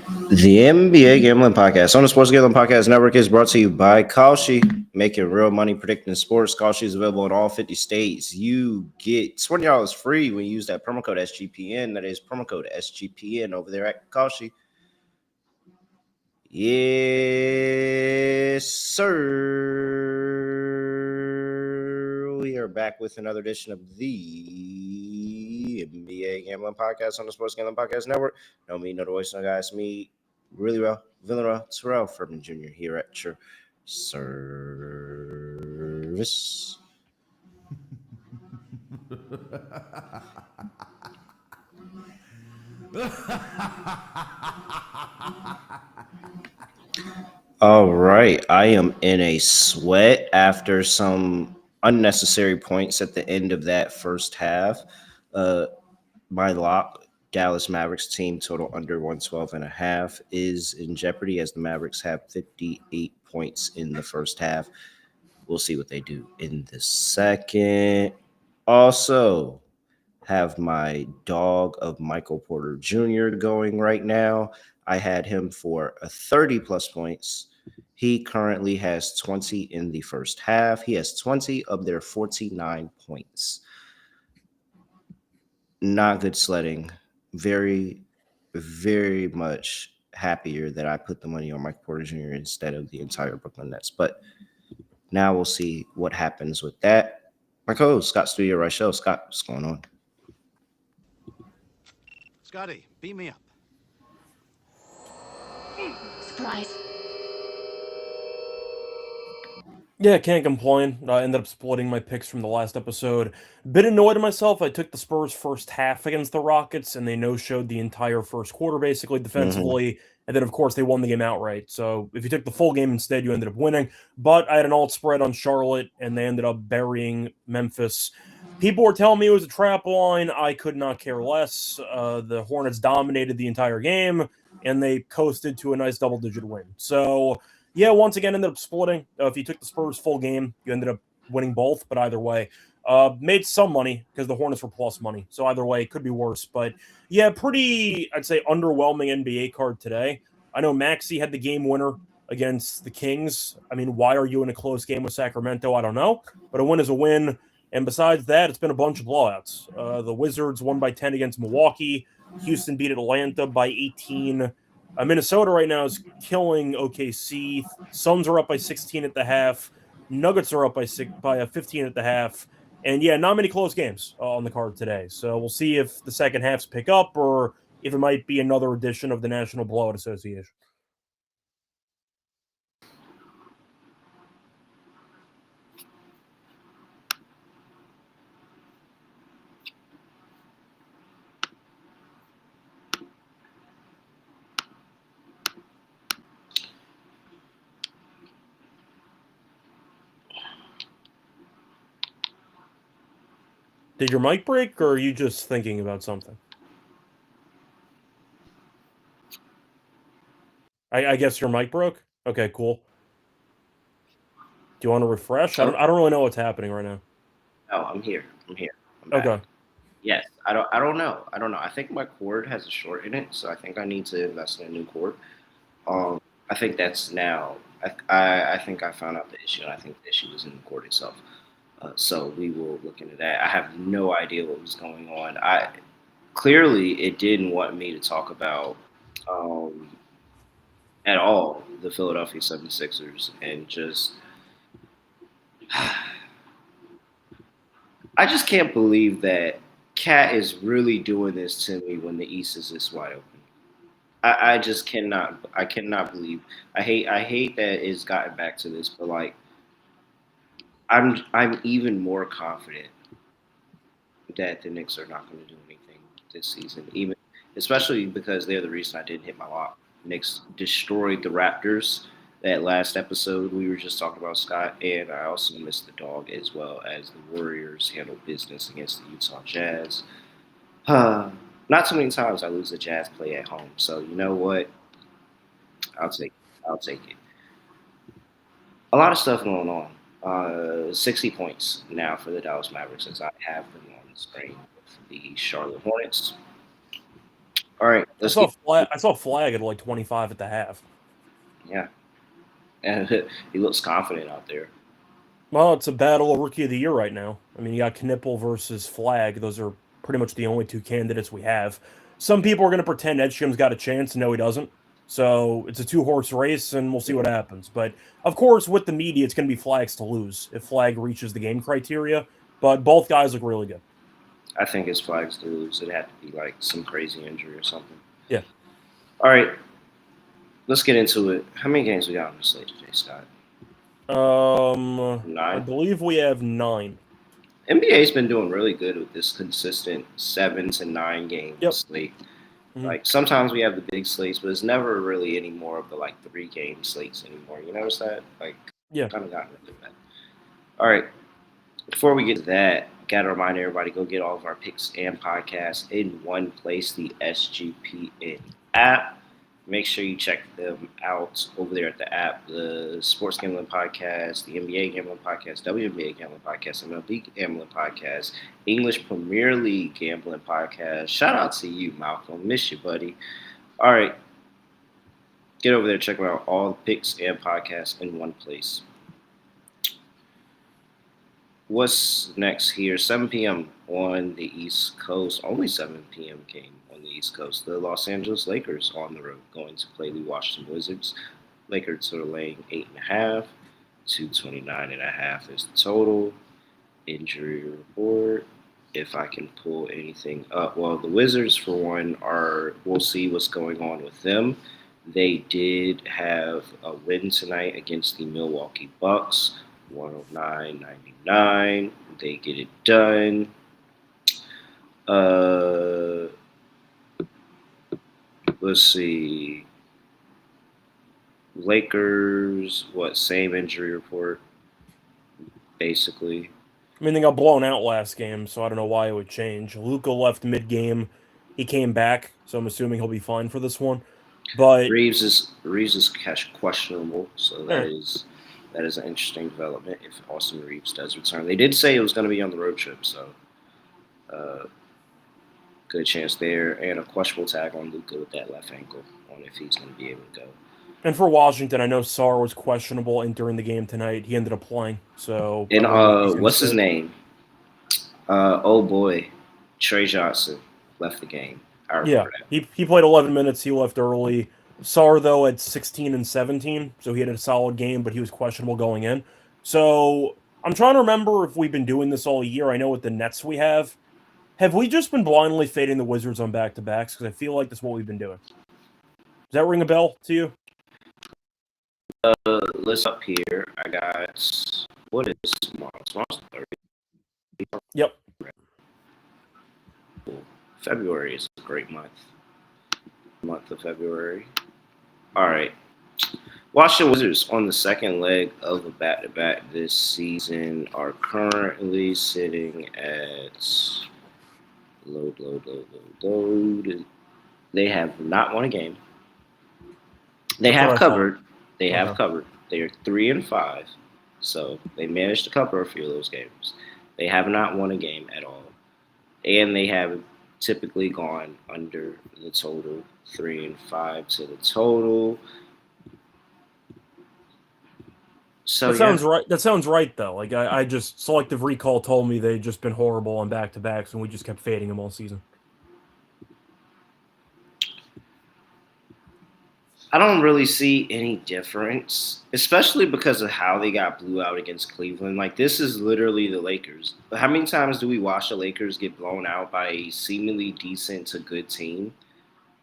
The NBA Gambling Podcast on the Sports Gambling Podcast Network is brought to you by Kalshi, making real money predicting sports. Kalshi is available in all 50 states. You get $20 free when you use that promo code SGPN. That is promo code SGPN over there at Kalshi. Yes, sir. We are back with another edition of the NBA Gambling Podcast on the Sports Gambling Podcast Network. No me, no the voice, no guys. Me, really well, Terrell Furman Jr. here at your service. All right, I am in a sweat after some unnecessary points at the end of that first half. My lock, Dallas Mavericks team total under 112.5 is in jeopardy as the Mavericks have 58 points in the first half. We'll see what they do in the second. Also, have my dog of Michael Porter Jr. going right now. I had him for a 30 plus points. He currently has 20 in the first half. He has 20 of their 49 points. Not good sledding. Very, very much happier that I put the money on Michael Porter Jr. instead of the entire Brooklyn Nets. But now we'll see what happens with that. My co-host, Scott Reichel. Scott, what's going on? Scotty, beat me up. Surprise. Yeah, can't complain. I ended up splitting my picks from the last episode. Bit annoyed at myself. I took the Spurs first half against the Rockets, and they no-showed the entire first quarter, basically, defensively. And then, of course, they won the game outright. So if you took the full game instead, you ended up winning. But I had an alt spread on Charlotte, and they ended up burying Memphis. People were telling me it was a trap line. I could not care less. The Hornets dominated the entire game, and they coasted to a nice double-digit win. So yeah, once again, ended up splitting. If you took the Spurs full game, you ended up winning both, but either way. Made some money because the Hornets were plus money. So either way, it could be worse. But yeah, pretty, I'd say, underwhelming NBA card today. I know Maxey had the game winner against the Kings. I mean, why are you in a close game with Sacramento? I don't know. But a win is a win. And besides that, it's been a bunch of blowouts. The Wizards won by 10 against Milwaukee. Houston beat Atlanta by 18. Minnesota right now is killing OKC. Suns are up by 16 at the half. Nuggets are up by 15 at the half. And yeah, not many close games on the card today. So we'll see if the second halves pick up or if it might be another edition of the National Blowout Association. Did your mic break, or are you just thinking about something? I guess your mic broke? Okay, cool. Do you want to refresh? I don't really know what's happening right now. Oh, I'm here. I'm Okay. Yes, I don't know. I think my cord has a short in it, so I think I need to invest in a new cord. I think that's now. I think I found out the issue, and I think the issue was in the cord itself. So we will look into that. I have no idea what was going on. Clearly it didn't want me to talk about at all the Philadelphia 76ers and just. I just can't believe that Cat is really doing this to me when the East is this wide open. I just cannot. I cannot believe. I hate that it's gotten back to this, but like, I'm even more confident that the Knicks are not going to do anything this season, even especially because they're the reason I didn't hit my lock. Knicks destroyed the Raptors. That last episode we were just talking about, Scott, and I also missed the dog as well as the Warriors handled business against the Utah Jazz. Not too many times I lose the Jazz play at home, so you know what? I'll take it. A lot of stuff going on. 60 points now for the Dallas Mavericks as I have them on the screen with the Charlotte Hornets. All right, I let's saw get flag. I saw flag at like 25 at the half. yeah. And he looks confident out there. Well, it's a battle of rookie of the year right now. I mean, you got Knipple versus Flag. Those are pretty much the only two candidates we have. Some people are going to pretend Edstrom's got a chance. No, he doesn't. So it's a two-horse race, and we'll see what happens. But of course, with the media, it's going to be Flag's to lose if Flag reaches the game criteria. But both guys look really good. I think his flags to lose. It had to be like some crazy injury or something. Yeah. All right, let's get into it. How many games we got on the slate today, Scott? I 9. believe we have 9. NBA's been doing really good with this consistent 7 to 9 game Yep. slate. Mhm. Like sometimes we have the big slates, but it's never really any more of the like 3 game slates anymore. You notice that? Like, Yeah. kind of gotten rid of that. All right. Before we get to that, gotta remind everybody, go get all of our picks and podcasts in one place, the SGPN app. Make sure you check them out over there at the app. The Sports Gambling Podcast, the NBA Gambling Podcast, WNBA Gambling Podcast, MLB Gambling Podcast, English Premier League Gambling Podcast. Shout out to you, Malcolm. Miss you, buddy. All right. Get over there, check out all the picks and podcasts in one place. What's next here? 7 p.m. on the East Coast. Only 7 p.m. game on the East Coast. The Los Angeles Lakers on the road going to play the Washington Wizards. Lakers are laying 8.5. 229.5 is the total. Injury report. If I can pull anything up. Well, the Wizards, for one, we'll see what's going on with them. They did have a win tonight against the Milwaukee Bucks. 109.99. They get it done. Let's see. Lakers, same injury report, basically. I mean, they got blown out last game, so I don't know why it would change. Luka left mid-game. He came back, so I'm assuming he'll be fine for this one. But Reeves is questionable, so that is an interesting development if Austin Reeves does return. They did say it was going to be on the road trip, so good chance there. And a questionable tag on Luka with that left ankle on if he's going to be able to go. And for Washington, I know Sarr was questionable entering the game tonight. He ended up playing. So And what's his name? Oh boy, Trey Johnson left the game. Yeah, he played 11 minutes. He left early. Sarr, though, at 16 and 17, so he had a solid game, but he was questionable going in. So I'm trying to remember if we've been doing this all year. I know with the Nets we have. Have we just been blindly fading the Wizards on back-to-backs? Because I feel like that's what we've been doing. Does that ring a bell to you? List up here. I got, what is tomorrow? Tomorrow's the 30th. Yep. February is a great month. Month of February. All right. Washington Wizards on the second leg of the back-to-back this season are currently sitting at load. They have not won a game. They have covered. They have covered. They are 3-5, so they managed to cover a few of those games. They have not won a game at all, and they have typically gone under the total. 3-5 to the total. So that sounds right. That sounds right, though. Like I just selective recall told me they'd just been horrible on back-to-backs, and we just kept fading them all season. I don't really see any difference, especially because of how they got blew out against Cleveland. Like, this is literally the Lakers. But how many times do we watch the Lakers get blown out by a seemingly decent to good team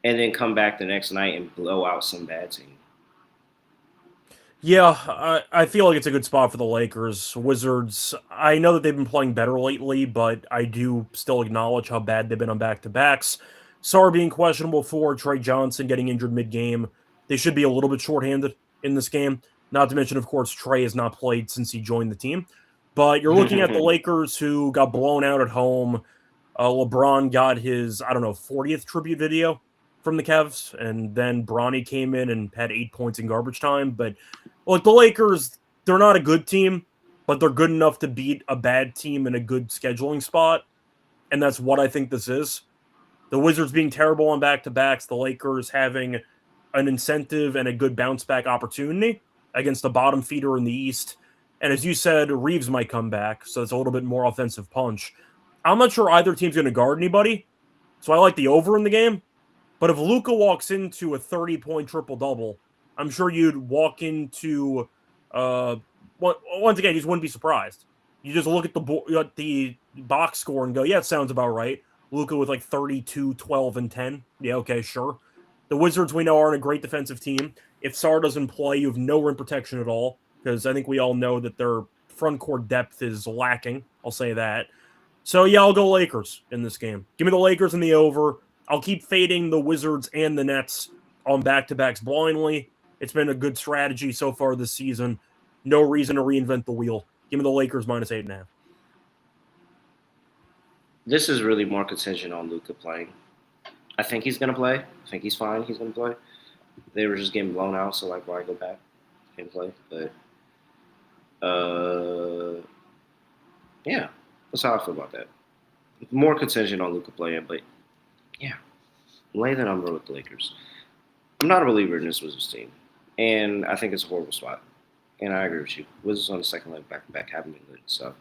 and then come back the next night and blow out some bad team? Yeah, I feel like it's a good spot for the Lakers. Wizards, I know that they've been playing better lately, but I do still acknowledge how bad they've been on back-to-backs. Sarr being questionable for Trey Johnson getting injured mid-game. They should be a little bit shorthanded in this game. Not to mention, of course, Trey has not played since he joined the team. But you're looking at the Lakers who got blown out at home. LeBron got his, 40th tribute video from the Cavs. And then Bronny came in and had 8 points in garbage time. But the Lakers, they're not a good team, but they're good enough to beat a bad team in a good scheduling spot. And that's what I think this is. The Wizards being terrible on back-to-backs, the Lakers having an incentive and a good bounce-back opportunity against the bottom feeder in the East. And as you said, Reeves might come back, so it's a little bit more offensive punch. I'm not sure either team's going to guard anybody, so I like the over in the game. But if Luka walks into a 30-point triple-double, I'm sure you'd walk into once again, you just wouldn't be surprised. You just look at the box score and go, yeah, it sounds about right. Luka with like 32, 12, and 10. Yeah, okay, sure. The Wizards, we know, aren't a great defensive team. If Sarr doesn't play, you have no rim protection at all, because I think we all know that their front court depth is lacking. I'll say that. So, yeah, I'll go Lakers in this game. Give me the Lakers in the over. I'll keep fading the Wizards and the Nets on back-to-backs blindly. It's been a good strategy so far this season. No reason to reinvent the wheel. Give me the Lakers minus 8.5. This is really more contingent on Luka playing. I think he's going to play. I think he's fine. He's going to play. They were just getting blown out, so, like, why go back and play? But, yeah, that's how I feel about that. More contingent on Luka playing, but, yeah, lay the number with the Lakers. I'm not a believer in this Wizards team, and I think it's a horrible spot. And I agree with you. Wizards on the second leg back-to-back haven't been good, so.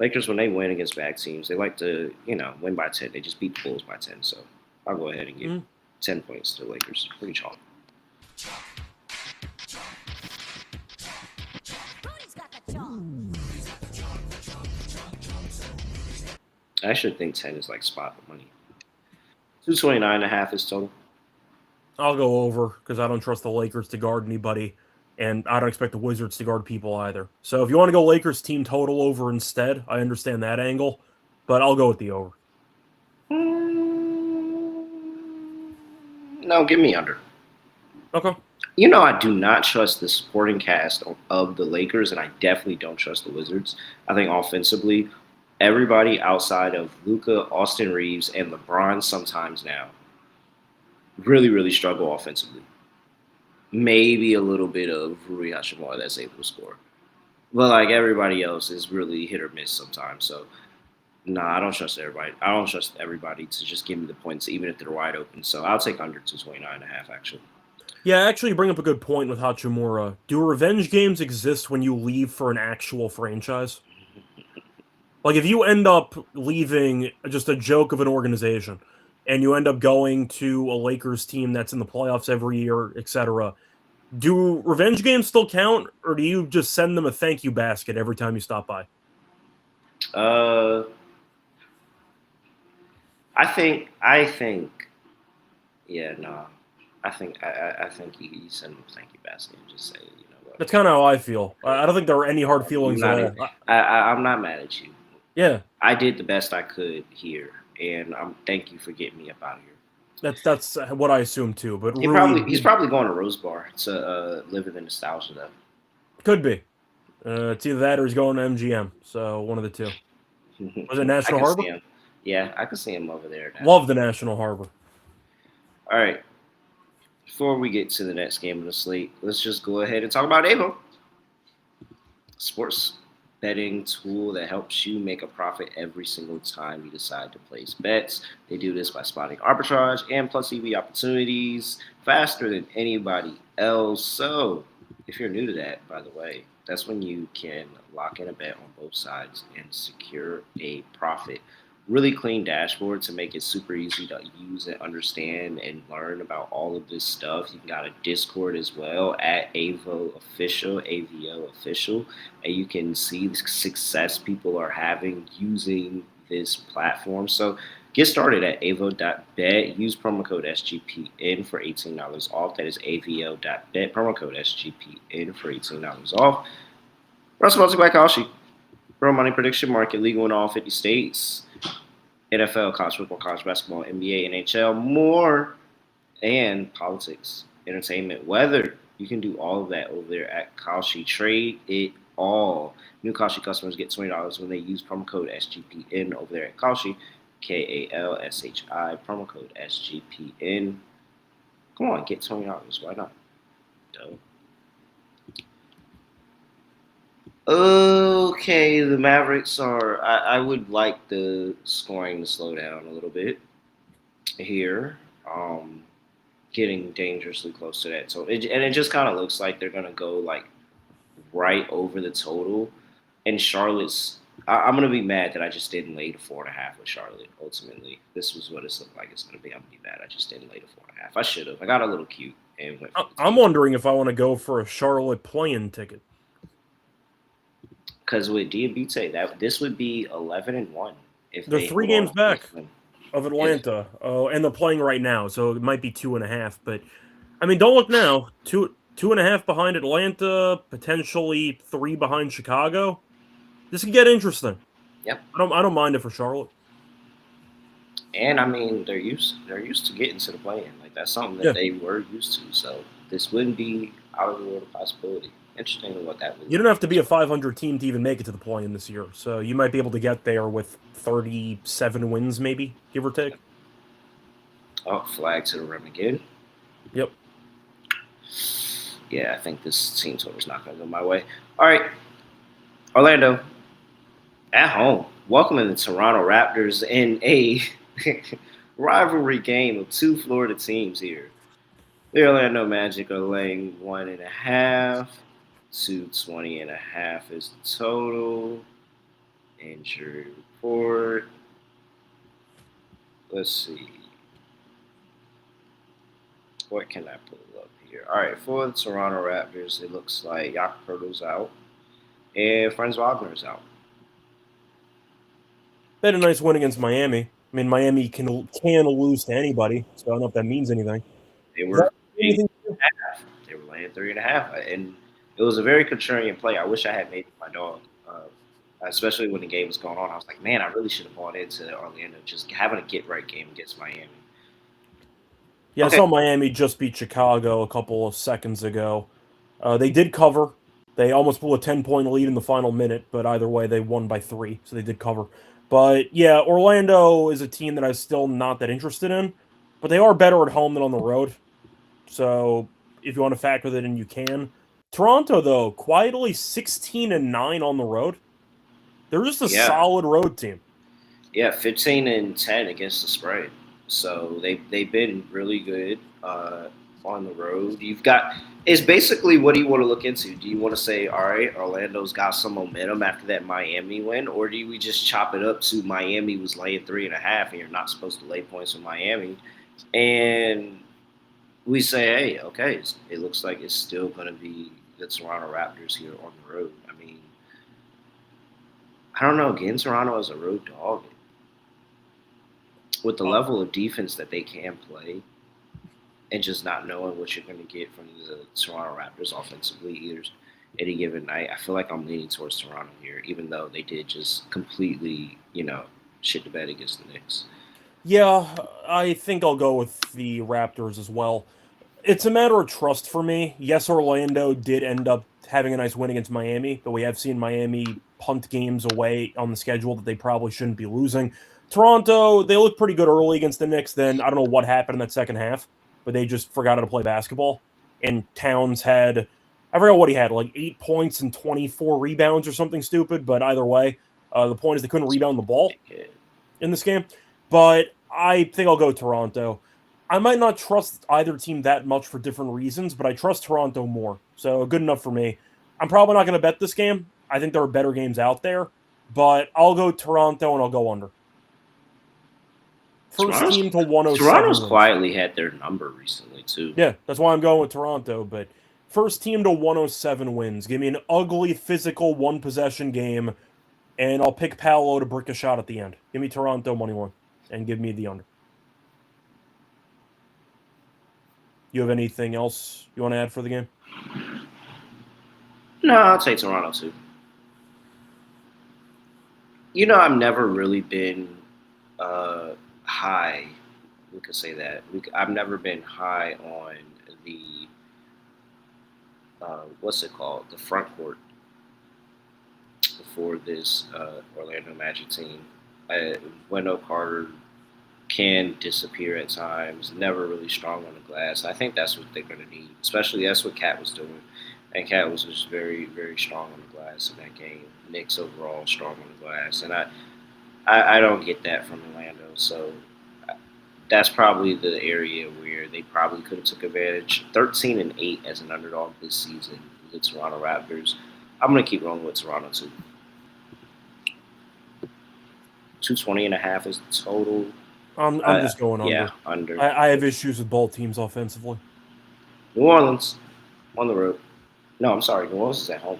Lakers, when they win against bad teams, they like to, win by 10. They just beat the Bulls by 10. So I'll go ahead and give 10 points to the Lakers. Pretty chalk. I should think 10 is like spot money. 229.5 is total. I'll go over because I don't trust the Lakers to guard anybody. And I don't expect the Wizards to guard people either. So if you want to go Lakers team total over instead, I understand that angle. But I'll go with the over. No, give me under. Okay. I do not trust the supporting cast of the Lakers, and I definitely don't trust the Wizards. I think offensively, everybody outside of Luka, Austin Reeves, and LeBron sometimes now really, really struggle offensively. Maybe a little bit of Rui Hachimura that's able to score. But, like, everybody else is really hit or miss sometimes. So, I don't trust everybody. I don't trust everybody to just give me the points, even if they're wide open. So, I'll take under 229.5, actually. Yeah, actually, you bring up a good point with Hachimura. Do revenge games exist when you leave for an actual franchise? Like, if you end up leaving just a joke of an organization, and you end up going to a Lakers team that's in the playoffs every year, etc., do revenge games still count, or do you just send them a thank you basket every time you stop by? I think I think you send them a thank you basket and just say, you know what. That's kind of how I feel. I don't think there are any hard feelings at all. I'm not mad at you. Yeah. I did the best I could here, and thank you for getting me up out of here. That's what I assume too. But he's probably going to Rose Bar to live in the nostalgia though. Could be. It's either that or he's going to MGM. So one of the two. Was it National Harbor? Yeah, I could see him over there. Love the National Harbor. All right. Before we get to the next game of the slate, let's just go ahead and talk about Avo. Sports betting tool that helps you make a profit every single time you decide to place bets. They do this by spotting arbitrage and plus EV opportunities faster than anybody else. So if you're new to that, by the way, that's when you can lock in a bet on both sides and secure a profit. Really clean dashboard to make it super easy to use and understand and learn about all of this stuff. You've got a Discord as well at AVO Official, AVO Official, and you can see the success people are having using this platform. So get started at avo.bet. Use promo code SGPN for $18 off. That is avo.bet. Promo code SGPN for $18 off. We're sponsored by Kalshi. Real money prediction market, legal in all 50 states. NFL, college football, college basketball, NBA, NHL, more, and politics, entertainment, weather. You can do all of that over there at Kalshi. Trade it all. New Kalshi customers get $20 when they use promo code SGPN over there at Kalshi. KALSHI, promo code SGPN. Come on, get $20. Why not? Dope. Okay, the Mavericks are. I would like the scoring to slow down a little bit. here, getting dangerously close to that total. And it just kind of looks like they're gonna go like right over the total. And Charlotte's, I'm gonna be mad that I just didn't lay the 4.5 with Charlotte. Ultimately, this was what it's looked like it's gonna be. I'm gonna be mad. I just didn't lay the 4.5. I should have. I got a little cute and went. I'm wondering if I want to go for a Charlotte play-in ticket. Because with Diabite, that this would be 11-1 if They're they 3 games back Brooklyn. of Atlanta. Oh, and they're playing right now, so it might be 2.5. But I mean, don't look now. 2.5 behind Atlanta, potentially 3 behind Chicago. This could get interesting. Yep. I don't mind it for Charlotte. And I mean, they're used to getting to the play-in. Like that's something that they were used to. So this wouldn't be out of the world of possibility. Interesting what that would. You don't have to be a 500 team to even make it to the play-in this year. So you might be able to get there with 37 wins, maybe, give or take. Oh, flag to the rim again. Yep. Yeah, I think this team total is not going to go my way. All right, Orlando at home, welcoming the Toronto Raptors in a rivalry game of 2 Florida teams here. The Orlando Magic are laying 1.5. 220.5 is the total. Injury report. Let's see. What can I pull up here? All right, for the Toronto Raptors, it looks like Jakob Poeltl's out and Franz Wagner's out. They had a nice win against Miami. I mean, Miami can lose to anybody, so I don't know if that means anything. They were 8.5. They were laying 3.5, and it was a very contrarian play. I wish I had made my dog, especially when the game was going on. I was like, man, I really should have bought into Orlando, just having a get-right game against Miami. Yeah, okay. I saw Miami just beat Chicago a couple of seconds ago. They did cover. They almost blew a 10-point lead in the final minute, but either way, they won by 3, so they did cover. But yeah, Orlando is a team that I'm still not that interested in, but they are better at home than on the road. So if you want to factor that in, you can. Toronto, though, quietly 16-9 on the road. They're just a solid road team. Yeah, 15-10 against the spread. So they've been really good on the road. It's basically, what do you want to look into? Do you want to say, all right, Orlando's got some momentum after that Miami win, or do we just chop it up to Miami was laying 3.5 and you're not supposed to lay points with Miami, and we say, hey, okay, it looks like it's still going to be the Toronto Raptors here on the road. I mean, I don't know. Getting Toronto as a road dog with the level of defense that they can play, and just not knowing what you're going to get from the Toronto Raptors offensively either any given night, I feel like I'm leaning towards Toronto here, even though they did just completely, shit the bed against the Knicks. Yeah, I think I'll go with the Raptors as well. It's a matter of trust for me. Yes, Orlando did end up having a nice win against Miami, but we have seen Miami punt games away on the schedule that they probably shouldn't be losing. Toronto, they looked pretty good early against the Knicks. Then I don't know what happened in that second half, but they just forgot how to play basketball. And Towns had, I forgot what he had, like 8 points and 24 rebounds or something stupid. But either way, the point is they couldn't rebound the ball in this game. But I think I'll go Toronto. I might not trust either team that much for different reasons, but I trust Toronto more. So good enough for me. I'm probably not going to bet this game. I think there are better games out there, but I'll go Toronto and I'll go under. First team to 107. Toronto's quietly had their number recently, too. Yeah, that's why I'm going with Toronto, but first team to 107 wins. Give me an ugly, physical, one-possession game, and I'll pick Paolo to brick a shot at the end. Give me Toronto money line, and give me the under. You have anything else you want to add for the game? No, I'll take Toronto, too. I've never really been high. We could say that. I've never been high on the, what's it called? The front court for this Orlando Magic team. Wendell Carter can disappear at times, never really strong on the glass. I think that's what they're going to need, especially that's what Cat was doing. And Cat was just very, very strong on the glass in that game. Knicks overall strong on the glass. And I don't get that from Orlando. So that's probably the area where they probably could have took advantage. 13-8 as an underdog this season, the Toronto Raptors. I'm gonna keep rolling with Toronto too. 220.5 is the total. I'm just going under. Yeah, under. I have issues with both teams offensively. New Orleans on the road. No, I'm sorry. New Orleans is at home.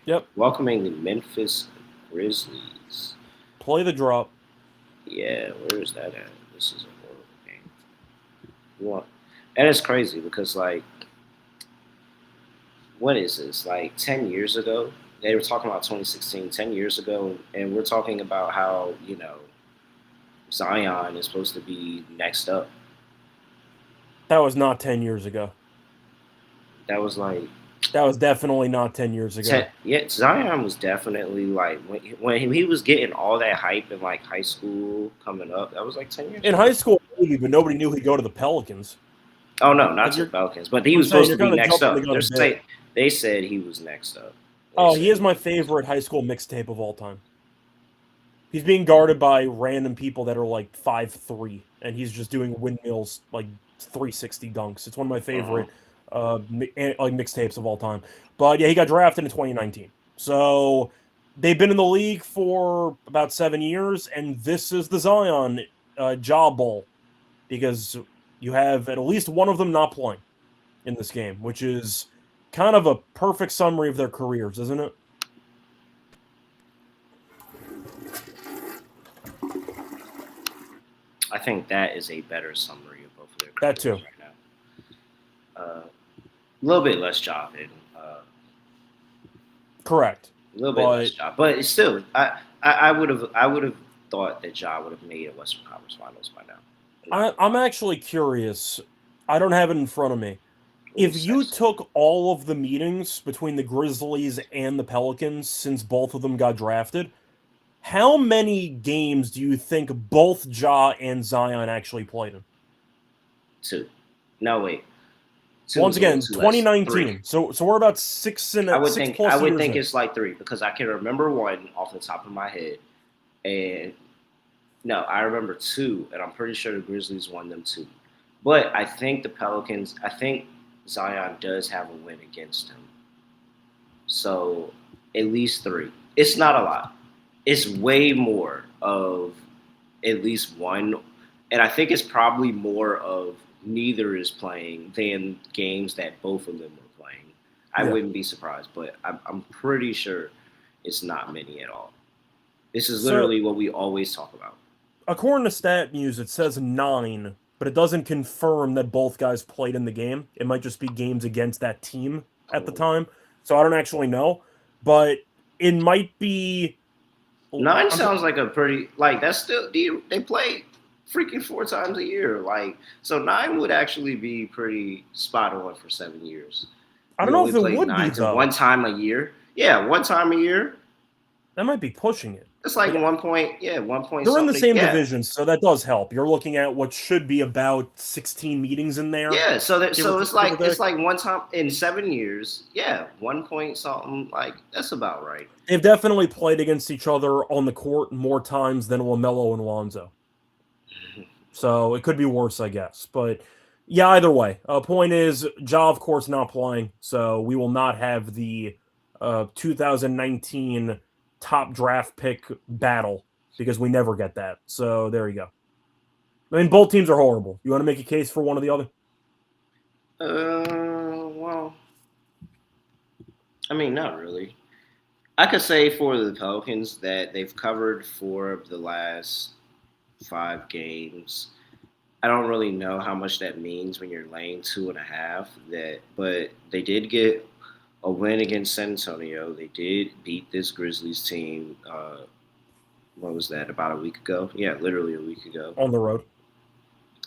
Yep. Welcoming the Memphis Grizzlies. Play the drop. Yeah, where is that at? This is a horrible game. And it's crazy because, like, what is this? Like 10 years ago, they were talking about 2016, 10 years ago, and we're talking about how, Zion is supposed to be next up. That was not 10 years ago. That was definitely not 10 years ago. Zion was definitely like when he was getting all that hype in like high school coming up. That was like 10 years. In ago. high school, maybe, but nobody knew he'd go to the Pelicans. Oh no, not to the Pelicans, but he was supposed to be next up. They said he was next up. He is my favorite high school mixtape of all time. He's being guarded by random people that are like 5'3", and he's just doing windmills like 360 dunks. It's one of my favorite mixtapes of all time. But yeah, he got drafted in 2019. So they've been in the league for about 7 years, and this is the Zion job bowl because you have at least one of them not playing in this game, which is kind of a perfect summary of their careers, isn't it? I think that is a better summary of both of their careers that too. Right now. A little bit less job in. Correct. A little bit less job, but it's still, I would have thought that Ja would have made a Western Conference Finals by now. I'm actually curious. I don't have it in front of me. If you took all of the meetings between the Grizzlies and the Pelicans since both of them got drafted, how many games do you think both Ja and Zion actually played in? 2. No, wait. 2 Once again, 2019. Less. So we're about 6 and I would 6 think plus I would years think in. it's like 3 because I can remember 1 off the top of my head, and no, I remember 2, and I'm pretty sure the Grizzlies won them 2. But I think the Pelicans. I think Zion does have a win against him. So at least 3. It's not a lot. It's way more of at least 1. And I think it's probably more of neither is playing than games that both of them were playing. I wouldn't be surprised, but I'm pretty sure it's not many at all. This is literally what we always talk about. According to StatMuse, it says 9, but it doesn't confirm that both guys played in the game. It might just be games against that team at the time. So I don't actually know. But it might be... 9 sounds like a pretty... Like, that's still... They play freaking 4 times a year. Like, so 9 would actually be pretty spot on for 7 years. I don't know if it would be, though. 1 time a year. Yeah, 1 time a year. That might be pushing it. It's like 1 point. Yeah, 1 point. They're in the same division, so that does help. You're looking at what should be about 16 meetings in there. Yeah, so it's like 1 time in 7 years. Yeah, 1 point something. Like, that's about right. They've definitely played against each other on the court more times than LaMelo and Lonzo. So it could be worse, I guess. But yeah, either way. Point is, Ja, of course, not playing. So we will not have the 2019 top draft pick battle because we never get that. So there you go. I mean, both teams are horrible. You want to make a case for one or the other? Well, I mean, not really. I could say for the Pelicans that they've covered 4 of the last 5 games. I don't really know how much that means when you're laying 2.5. But they did get a win against San Antonio. They did beat this Grizzlies team. What was that? About a week ago? Yeah, literally a week ago. On the road.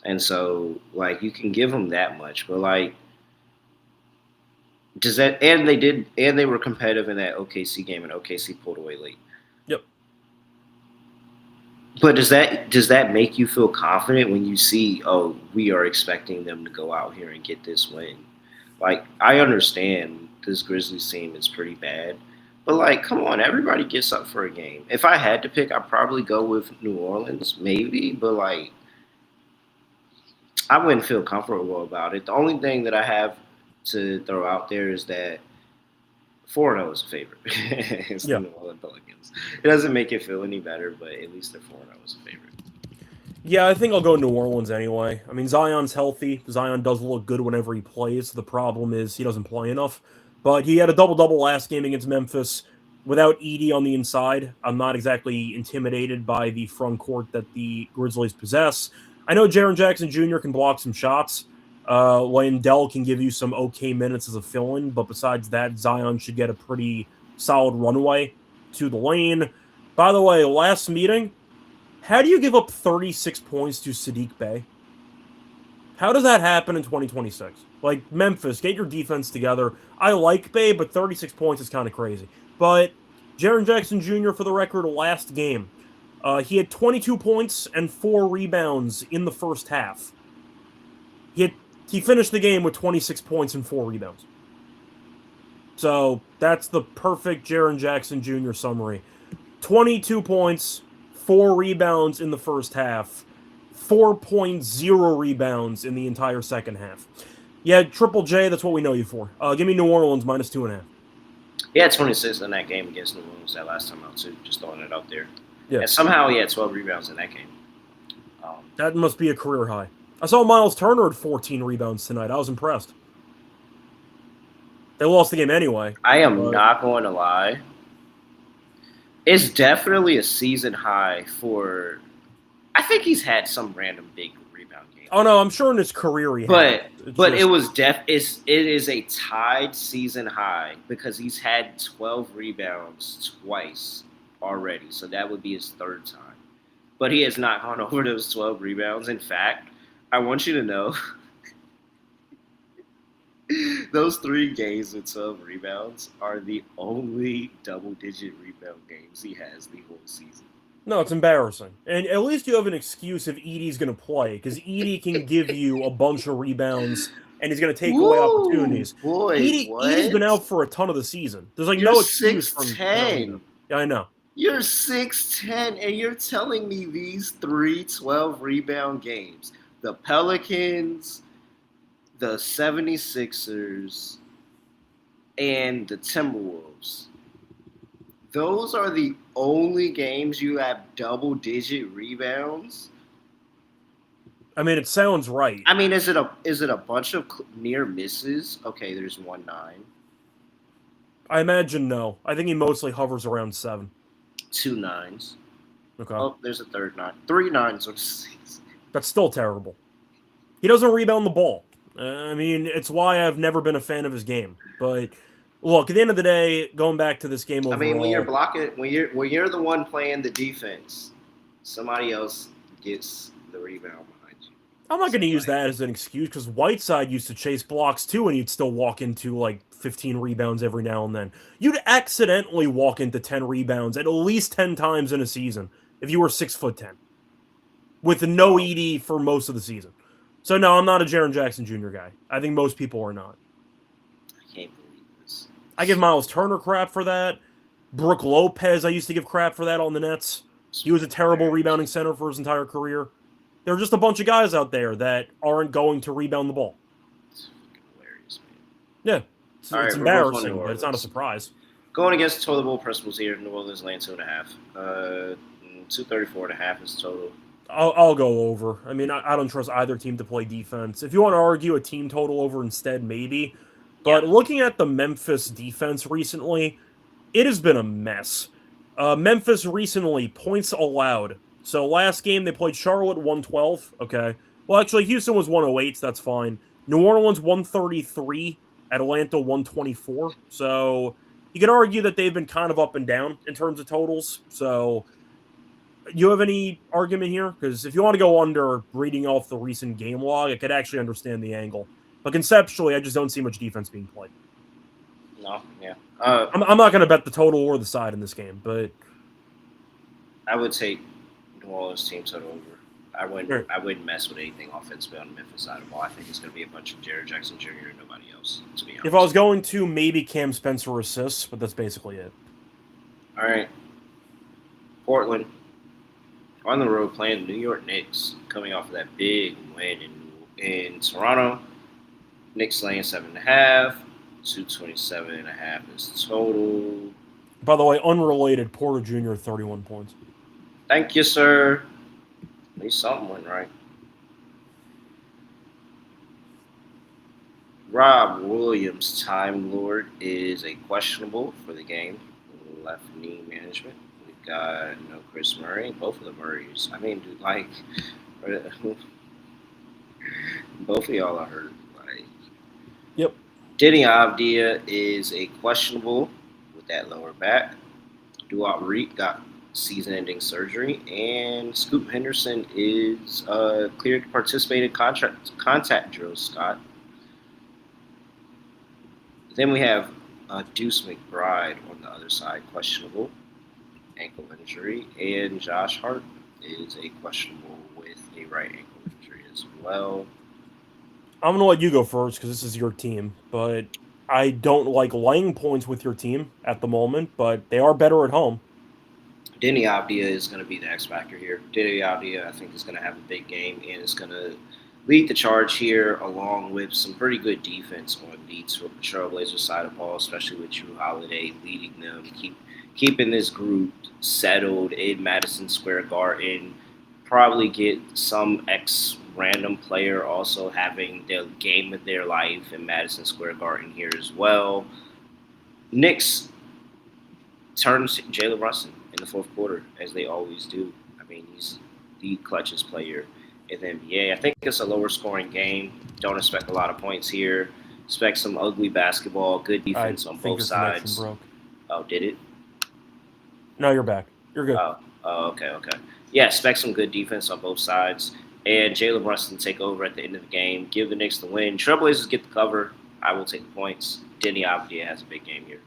And so, like, you can give them that much, but like, does that? And they were competitive in that OKC game, and OKC pulled away late. Yep. But does that make you feel confident when you see, oh, we are expecting them to go out here and get this win? Like, I understand this Grizzlies team is pretty bad, but like, come on, everybody gets up for a game. If I had to pick, I'd probably go with New Orleans, maybe, but like, I wouldn't feel comfortable about it. The only thing that I have to throw out there is that 4-0 is a favorite. It's the Yeah. New Orleans Pelicans. It doesn't make it feel any better, but at least they're 4-0 is a favorite. Yeah, I think I'll go New Orleans anyway. I mean, Zion's healthy. Zion does look good whenever he plays. The problem is he doesn't play enough. But he had a double-double last game against Memphis without Edey on the inside. I'm not exactly intimidated by the front court that the Grizzlies possess. I know Jaren Jackson Jr. can block some shots. Wendell can give you some okay minutes as a fill-in, but besides that, Zion should get a pretty solid runway to the lane. By the way, last meeting, how do you give up 36 points to Sadiq Bey? How does that happen in 2026? Like, Memphis, get your defense together. I like Bey, but 36 points is kind of crazy. But Jaren Jackson Jr., for the record, last game, he had 22 points and 4 rebounds in the first half. He finished the game with 26 points and 4 rebounds. So that's the perfect Jaren Jackson Jr. summary. 22 points, 4 rebounds in the first half, 4.0 rebounds in the entire second half. Yeah, Triple J, that's what we know you for. Give me New Orleans minus 2.5. He had 26 in that game against New Orleans that last time out, too. Just throwing it out there. Yeah. And somehow he had 12 rebounds in that game. That must be a career high. I saw Miles Turner at 14 rebounds tonight. I was impressed. They lost the game anyway. I am not going to lie. It's definitely a season high for. I think he's had some random big rebound game. Oh no, I'm sure in his career he but had. But it was it is a tied season high because he's had 12 rebounds twice already. So that would be his third time. But he has not gone over those 12 rebounds. In fact, I want you to know those 3 games with 12 rebounds are the only double-digit rebound games he has the whole season. No, it's embarrassing. And at least you have an excuse if Edey's going to play, because Edey can give you a bunch of rebounds, and he's going to take away opportunities. Edey's been out for a ton of the season. There's no excuse from 6'10". Yeah, I know. You're 6'10", and you're telling me these 3 12-rebound games. The Pelicans, the 76ers, and the Timberwolves. Those are the only games you have double-digit rebounds? I mean, it sounds right. I mean, is it a bunch of near misses? Okay, there's 1-9. I imagine no. I think he mostly hovers around 7. 2 9s. Okay. Oh, there's a third 9. 3 9s on the season. That's still terrible. He doesn't rebound the ball. I mean, it's why I've never been a fan of his game. But look, at the end of the day, going back to this game overall, I mean, when you're blocking, when you're the one playing the defense, somebody else gets the rebound behind you. I'm not going to use that as an excuse because Whiteside used to chase blocks too, and he'd still walk into like 15 rebounds every now and then. You'd accidentally walk into 10 rebounds at least 10 times in a season if you were 6'10", with no Edey for most of the season. So no, I'm not a Jaren Jackson Jr. guy. I think most people are not. I can't believe this. I give Miles Turner crap for that. Brook Lopez, I used to give crap for that on the Nets. He was a terrible rebounding center for his entire career. There are just a bunch of guys out there that aren't going to rebound the ball. It's fucking hilarious, man. Yeah. It's embarrassing, but it's not a surprise. Going against total bowl principles here, New Orleans laying 2.5. 234.5 is total. I'll go over. I mean, I don't trust either team to play defense. If you want to argue a team total over instead, maybe. But looking at the Memphis defense recently, it has been a mess. Memphis recently, points allowed. So last game, they played Charlotte 112. Okay. Well, actually, Houston was 108, so that's fine. New Orleans 133. Atlanta 124. So you can argue that they've been kind of up and down in terms of totals. So you have any argument here? Because if you want to go under reading off the recent game log, I could actually understand the angle. But conceptually, I just don't see much defense being played. No, yeah. I'm not going to bet the total or the side in this game, but I would take New Orleans team total over. I wouldn't mess with anything offensively on the Memphis side of the ball. I think it's going to be a bunch of Jaren Jackson Jr. and nobody else, to be honest. If I was going to, maybe Cam Spencer assists, but that's basically it. All right. Portland on the road playing the New York Knicks, coming off of that big win in Toronto. Knicks laying 7.5. 227.5 is total. By the way, unrelated, Porter Jr. 31 points. Thank you, sir. At least something went right. Rob Williams, Time Lord, is a questionable for the game. Left knee management. We've got no Chris Murray. Both of the Murrays. I mean, dude, like, both of y'all are hurt. Like, yep. Denny Avdia is a questionable with that lower back. Duat Reed got season-ending surgery, and Scoop Henderson is cleared to participate in contact drills, Scott. Then we have Deuce McBride on the other side, questionable, ankle injury, and Josh Hart is a questionable with a right ankle injury as well. I'm going to let you go first because this is your team, but I don't like laying points with your team at the moment, but they are better at home. Denny Avdia is going to be the X factor here. Denny Avdia, I think, is going to have a big game and is going to lead the charge here, along with some pretty good defense on the Trailblazers side of the ball, especially with Jrue Holiday leading them, keeping this group settled in Madison Square Garden. Probably get some random player also having the game of their life in Madison Square Garden here as well. Knicks turns Jalen Brunson in the fourth quarter, as they always do. I mean, he's the clutchest player in the NBA. I think it's a lower scoring game. Don't expect a lot of points here. Expect some ugly basketball, good defense on both sides. Broke. Oh, did it? No, you're back. You're good. Okay. Yeah, expect some good defense on both sides. And Jalen Brunson take over at the end of the game. Give the Knicks the win. Trailblazers get the cover. I will take the points. Denny Avdia has a big game here.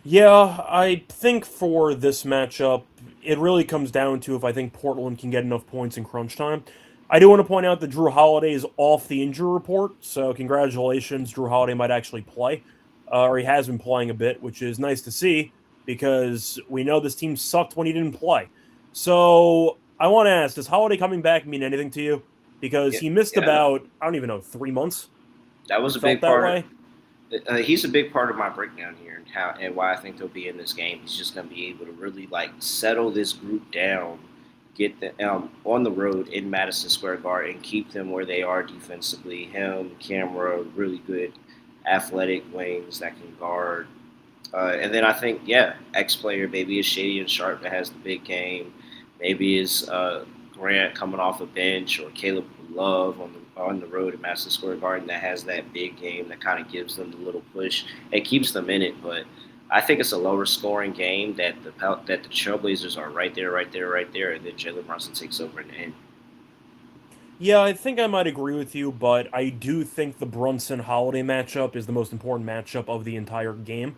Yeah, I think for this matchup, it really comes down to if I think Portland can get enough points in crunch time. I do want to point out that Jrue Holiday is off the injury report, so congratulations. Jrue Holiday might actually play, or he has been playing a bit, which is nice to see because we know this team sucked when he didn't play. So I want to ask, does Holiday coming back mean anything to you? Because he missed about, I don't even know, 3 months? That was a big part. He's a big part of my breakdown here and why I think they'll be in this game. He's just going to be able to really settle this group down, get them on the road in Madison Square Garden, keep them where they are defensively. Him, Camera, really good athletic wings that can guard. And then I think, X player, maybe it's Shady and Sharp that has the big game. Maybe it's Grant coming off a bench, or Caleb Love on the road at Madison Square Garden that has that big game that kind of gives them the little push. It keeps them in it, but I think it's a lower scoring game that the Trailblazers are right there, and then Jalen Brunson takes over in the end. Yeah, I think I might agree with you, but I do think the Brunson-Holiday matchup is the most important matchup of the entire game.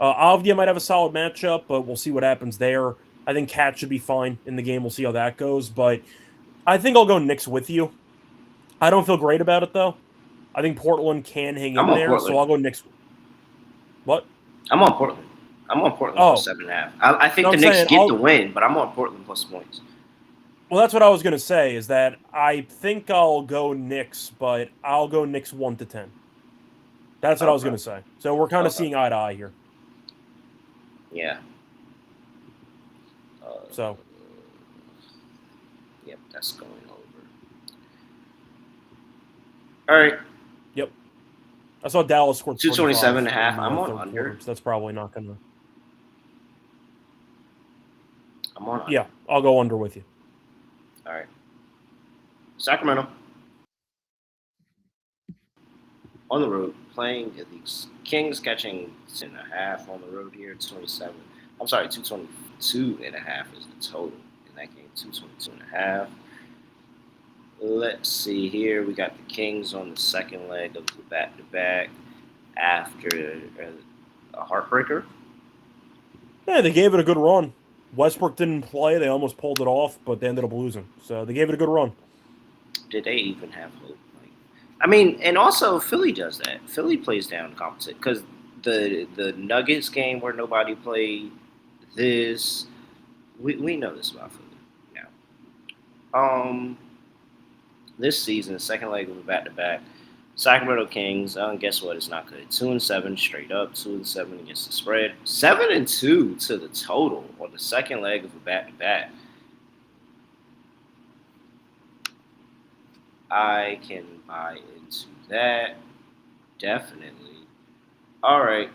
Avdia might have a solid matchup, but we'll see what happens there. I think Cat should be fine in the game. We'll see how that goes, but I think I'll go Knicks with you. I don't feel great about it, though. I think Portland can hang in there, so I'll go Knicks. What? I'm on Portland. For 7.5. I think the Knicks get the win, but I'm on Portland plus points. Well, that's what I was going to say, is that I think I'll go Knicks, but I'll go Knicks 1-10. That's what I was going to say. So we're kind of seeing eye to eye here. Yeah. Yep, that's going over. All right. Yep. I saw Dallas scored 227.5. I'm on under. So that's probably not going to. I'm on under. Yeah, I'll go under with you. All right. Sacramento. On the road, playing the Kings, catching 10.5 on the road here. 27. I'm sorry, 222.5 is the total in that game. 222.5. Let's see here. We got the Kings on the second leg of the back-to-back after a heartbreaker. Yeah, they gave it a good run. Westbrook didn't play. They almost pulled it off, but they ended up losing. So they gave it a good run. Did they even have hope? I mean, and also Philly does that. Philly plays down competition because the Nuggets game where nobody played this, we know this about Philly now. this season, second leg of a back-to-back. Sacramento Kings, guess what? It's not good. 2-7 straight up. 2-7 against the spread. 7-2 to the total on the second leg of a back-to-back. I can buy into that. Definitely. All right.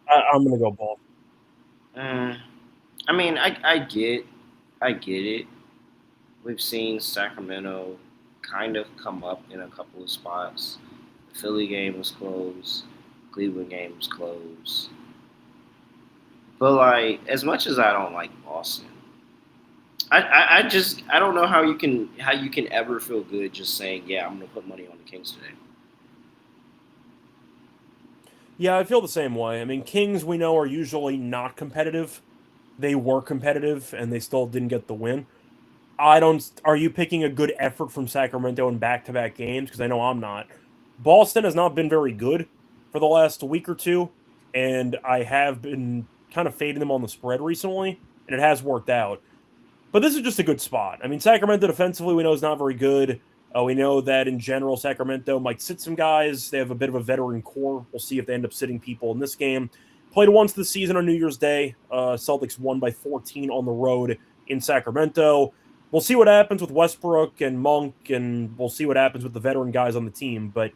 I'm going to go ball. I mean, I get it. We've seen Sacramento kind of come up in a couple of spots. The Philly game was close. Cleveland game was close. But like, as much as I don't like Boston, I don't know how you can ever feel good just saying, yeah, I'm gonna put money on the Kings today. Yeah, I feel the same way. I mean, Kings we know are usually not competitive. They were competitive and they still didn't get the win. Are you picking a good effort from Sacramento in back-to-back games? Because I know I'm not. Boston has not been very good for the last week or two, and I have been kind of fading them on the spread recently, and it has worked out. But this is just a good spot. I mean, Sacramento defensively we know is not very good. We know that in general, Sacramento might sit some guys. They have a bit of a veteran core. We'll see if they end up sitting people in this game. Played once this season on New Year's Day. Celtics won by 14 on the road in Sacramento. We'll see what happens with Westbrook and Monk, and we'll see what happens with the veteran guys on the team. But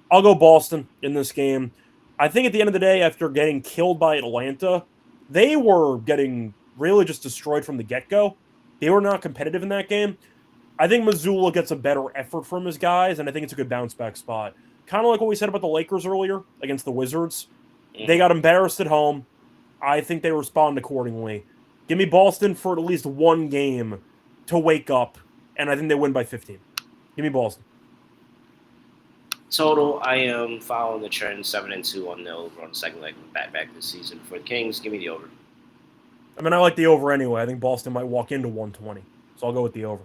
I'll go Boston in this game. I think at the end of the day, after getting killed by Atlanta, they were getting really just destroyed from the get-go. They were not competitive in that game. I think Mazzulla gets a better effort from his guys, and I think it's a good bounce-back spot. Kind of like what we said about the Lakers earlier against the Wizards. They got embarrassed at home. I think they respond accordingly. Give me Boston for at least one game to wake up, and I think they win by 15. Give me Boston. Total, I am following the trend, 7-2 on the over on the second leg of the back this season. For the Kings, give me the over. I mean, I like the over anyway. I think Boston might walk into 120, so I'll go with the over.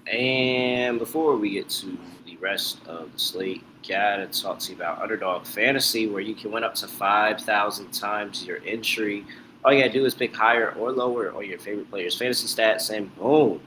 And before we get to the rest of the slate, gotta talk to you about Underdog Fantasy, where you can win up to 5,000 times your entry. All you gotta do is pick higher or lower on your favorite players' fantasy stats, and boom,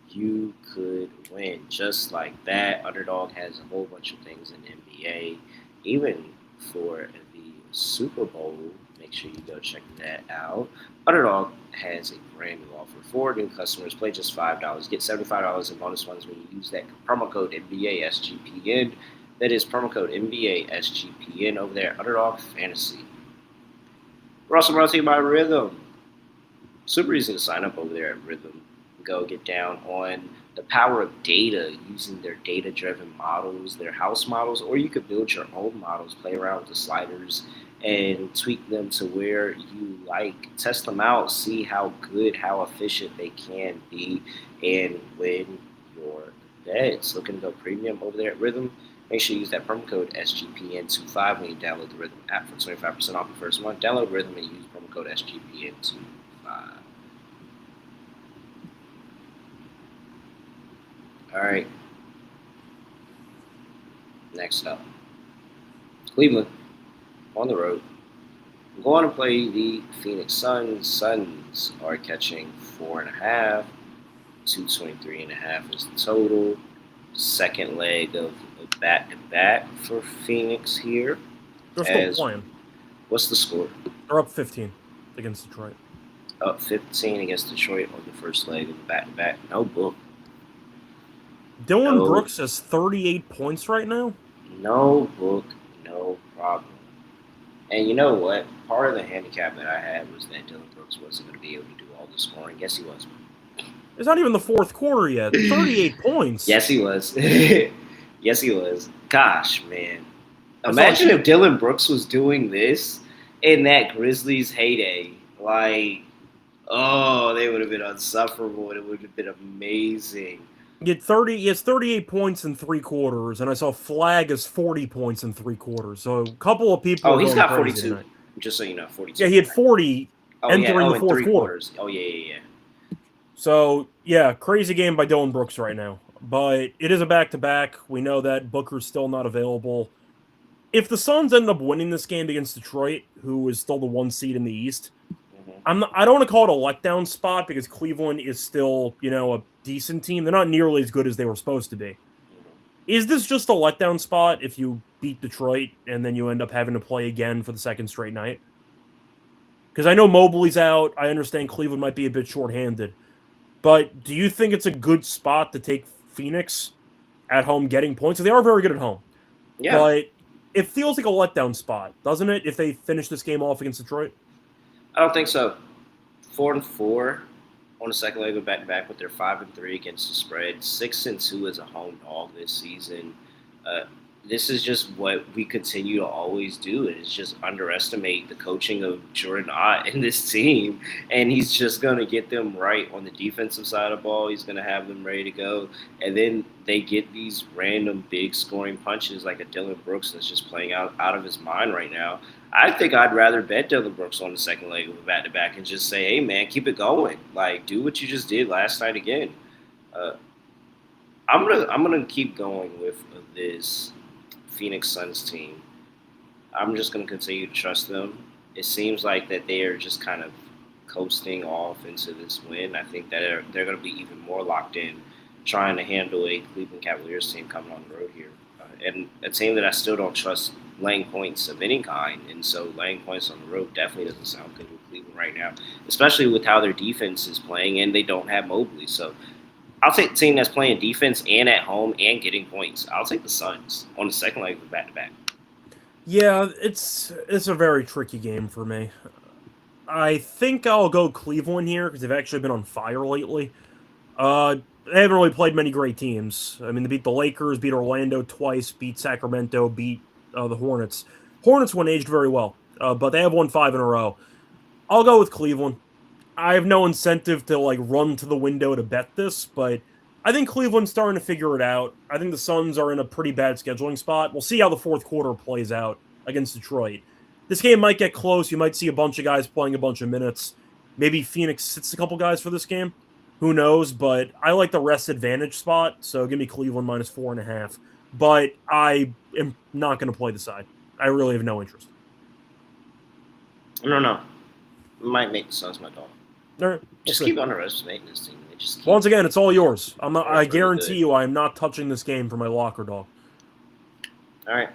you could win just like that. Underdog has a whole bunch of things in NBA, even for the Super Bowl. Make sure you go check that out. Underdog has a brand new offer for new customers. Play just $5. Get $75 in bonus funds when you use that promo code NBA SGPN. That is promo code NBA SGPN over there at Underdog Fantasy. We're also brought to you by Rithmm. Super easy to sign up over there at Rithmm. Go get down on the power of data using their data-driven models, their house models, or you could build your own models, play around with the sliders, and tweak them to where you like. Test them out, see how good, how efficient they can be, and win your bets. Looking to go premium over there at Rithmm? Make sure you use that promo code SGPN25 when you download the Rithmm app for 25% off the first month. Download Rithmm and use promo code SGPN25. All right. Next up, Cleveland on the road. I'm going to play the Phoenix Suns. Suns are catching 4.5. 223.5 is the total. Second leg of a back-to-back for Phoenix here. They're still playing. What's the score? They're up 15 against Detroit. Up 15 against Detroit on the first leg of the back-to-back. No book. Dylan Brooks has 38 points right now? No book, no problem. And you know what? Part of the handicap that I had was that Dylan Brooks wasn't going to be able to do all the scoring. Yes, he was. It's not even the fourth quarter yet. 38 points. Yes, he was. Yes, he was. Gosh, man. Imagine if Dylan Brooks was doing this in that Grizzlies heyday. Like, oh, they would have been insufferable. It would have been amazing. He has 38 points in 3 quarters, and I saw Flag has 40 points in 3 quarters. So a couple of people. Oh, he's got 42. Tonight. Just so you know, 42. Yeah, he had 40 entering the fourth quarter. Oh, yeah. So, yeah, crazy game by Dylan Brooks right now. But it is a back-to-back. We know that Booker's still not available. if the Suns end up winning this game against Detroit, who is still the 1 seed in the East, I don't want to call it a letdown spot because Cleveland is still, a decent team. They're not nearly as good as they were supposed to be. Is this just a letdown spot if you beat Detroit and then you end up having to play again for the second straight night? Because I know Mobley's out. I understand Cleveland might be a bit shorthanded. But do you think it's a good spot to take Phoenix at home getting points? So they are very good at home. Yeah. But it feels like a letdown spot, doesn't it, if they finish this game off against Detroit? I don't think so. 4-4 on the second leg of back-to-back, but they're 5-3 against the spread. 6-2 as a home dog this season. This is just what we continue to always do. Is just underestimate the coaching of Jordan Ott and this team, and he's just going to get them right on the defensive side of the ball. He's going to have them ready to go, and then they get these random big scoring punches like a Dillon Brooks that's just playing out of his mind right now. I think I'd rather bet Dillon Brooks on the second leg of a back-to-back and just say, hey, man, keep it going. Like, do what you just did last night again. I'm gonna keep going with this Phoenix Suns team. I'm just going to continue to trust them. It seems like that they are just kind of coasting off into this win. I think that they're going to be even more locked in trying to handle a Cleveland Cavaliers team coming on the road here. And a team that I still don't trust laying points of any kind. And so laying points on the road definitely doesn't sound good with Cleveland right now, especially with how their defense is playing and they don't have Mobley. So I'll take the team that's playing defense and at home and getting points. I'll take the Suns on the second leg of back-to-back. Yeah, it's a very tricky game for me. I think I'll go Cleveland here because they've actually been on fire lately. They haven't really played many great teams. I mean, they beat the Lakers, beat Orlando twice, beat Sacramento, beat the Hornets. Hornets one aged very well, but they have won 5 in a row. I'll go with Cleveland. I have no incentive to run to the window to bet this, but I think Cleveland's starting to figure it out. I think the Suns are in a pretty bad scheduling spot. We'll see how the fourth quarter plays out against Detroit. This game might get close. You might see a bunch of guys playing a bunch of minutes. Maybe Phoenix sits a couple guys for this game. Who knows? But I like the rest advantage spot, so give me Cleveland minus 4.5. But I am not going to play the side. I really have no interest. No. Might make the Suns my dog. All right, just keep underestimating this team. Once again, it's all yours. I guarantee you I am not touching this game for my locker dog. All right.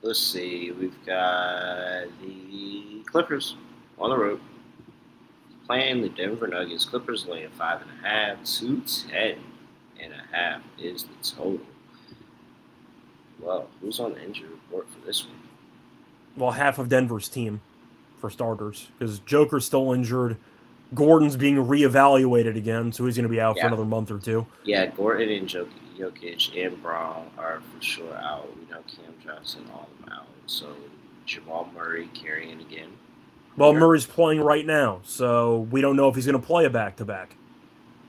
Let's see. We've got the Clippers on the road playing the Denver Nuggets. Clippers laying 5.5. 210.5 is the total. Well, who's on the injury report for this one? Well, half of Denver's team, for starters, because Joker's still injured. Gordon's being reevaluated again, so he's going to be out for another month or two. Yeah, Gordon and Jokic and Brown are for sure out. We know Cam Johnson, all of them out. So Jamal Murray carrying again. Well, Murray's playing right now, so we don't know if he's going to play a back-to-back,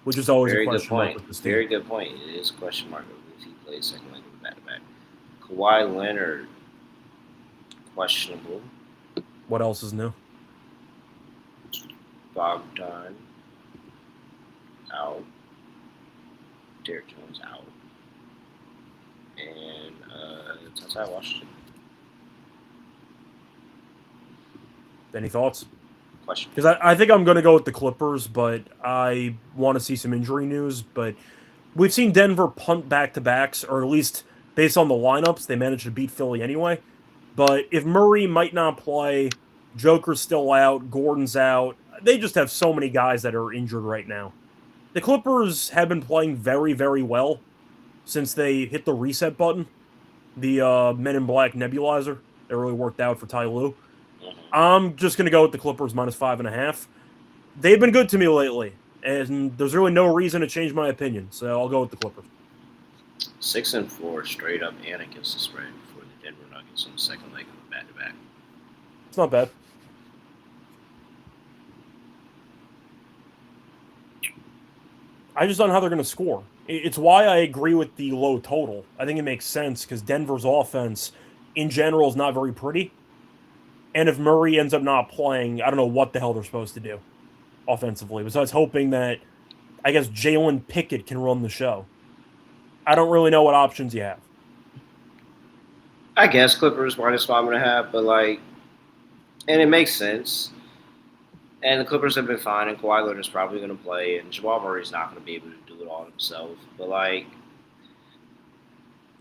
which is always a question mark with this team. Very good point. It is a question mark if he plays second leg of a back-to-back. Kawhi Leonard, questionable. What else is new? Bogdan out. Derek Jones out. And Ty Washington. Any thoughts? Question. Because I think I'm going to go with the Clippers, but I want to see some injury news. But we've seen Denver punt back-to-backs, or at least based on the lineups, they managed to beat Philly anyway. But if Murray might not play, Joker's still out, Gordon's out, they just have so many guys that are injured right now. The Clippers have been playing very, very well since they hit the reset button. The Men in Black nebulizer. That really worked out for Ty Lue. I'm just going to go with the Clippers minus 5.5. They've been good to me lately, and there's really no reason to change my opinion, so I'll go with the Clippers. 6-4 straight up and against the spread for the Denver Nuggets on the second leg of the back-to-back. It's not bad. I just don't know how they're going to score. It's why I agree with the low total. I think it makes sense because Denver's offense, in general, is not very pretty. And if Murray ends up not playing, I don't know what the hell they're supposed to do offensively. Besides hoping that, I guess, Jalen Pickett can run the show. I don't really know what options you have. I guess Clippers -5.5, but like, and it makes sense. And the Clippers have been fine, and Kawhi Leonard's probably going to play, and Jamal Murray's not going to be able to do it all himself. But like,